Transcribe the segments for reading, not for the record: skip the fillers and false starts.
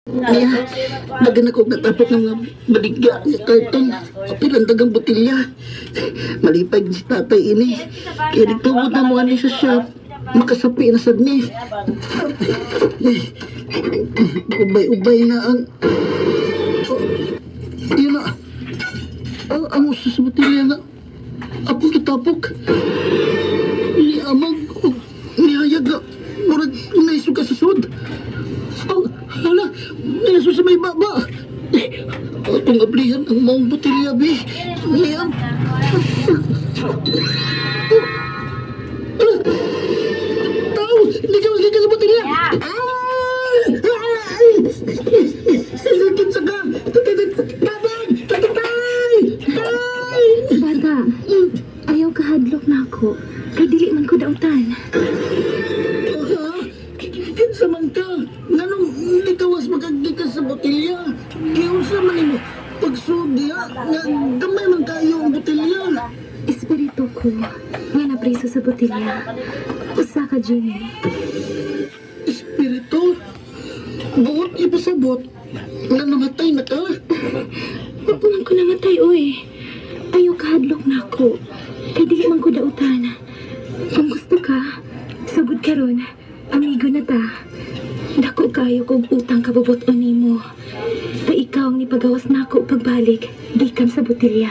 Niya, nagan ako natapot ng mga baligya ng karton. Pilang dagang botilya. Malipay din si tatay ini. Kaya nagtubod na mga ni sa shop. Makasapi na sad ni. Ubay-ubay na ang... Yun na. Ang uso sa botilya na. Ako kitapok. Ni amag. Nihayag. Murag naisog ka sa sud. Hala, naso sa may baba. Atong ablihan ang maong botilya, be. Niyam. Tao, ligaw sa botilya. Sakit sa ka. Tabang! Tatay! Bata, ayaw kahadlok na ako. Kay dili man ko dautan. Kinsa man ka? Nganong hindi ka was magagdikas sa botilya? Giusa man imo pagsudya nga gamay man kayo ang botilya. Espiritu ko nga napriso sa botilya. Usa ka Jimmy. Espiritu? Buot ipasabot nga namatay na ka? Mapunan ko namatay, uy. Ayaw kahadlok na ako. Kay dili man ko dautan. Kung gusto ka, sabod ka ron. Amigo na ta. Dako kayo kung utang kabubuton nimo. Pa ikaw ang nipagawas na ako pagbalik. Gikan sa botilya.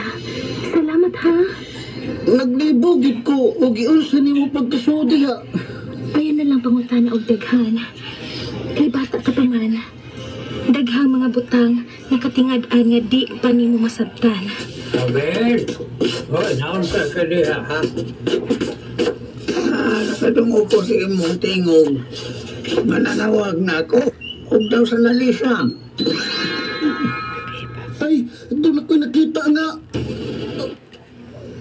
Salamat ha. Naglibogid ko o giunsa nimo pagkasudi ha. Ayan na lang pangutana og daghan. Kay bata ka pa man. Daghang mga butang nakatingad-an nga di pa nimo masabtan. Abel! Hoy, naunsa ka diha, ha? Nakadungo ko sa imong tingog. Mananawag na ako. Huwag daw sa nalisang. Ay, doon ako nakita nga.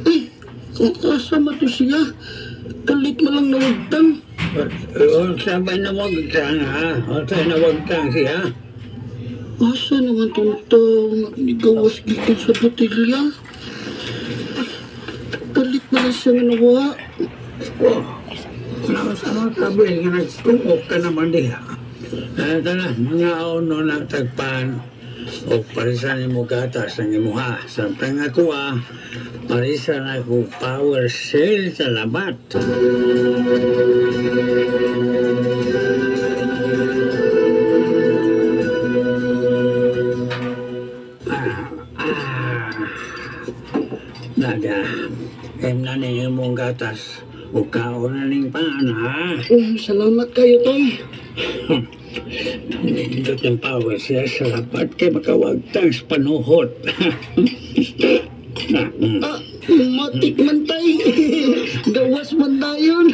Ay, kasama to siya. Kalit mo lang nawagtang. Huwag sabay na wagtang, ha? Huwag sabay na wagtang siya. Asa naman tuntong nigawas gikan sa botilya? Kalit na lang siya nga nawa. Oh, sama kabil nga nagtungok ka naman diha. Tala, mga ono na tagpan. O parisan mo gatas ng imuha. Samtang ako parisan ako power cell sa labat. Naga, na ning imong gatas. O kaon na ning paan, ha? Salamat kayo, Toy. Nindot yung power siya sa lapat kay makawagtang sa panuhot. Matik man tay. Gawas man tayon.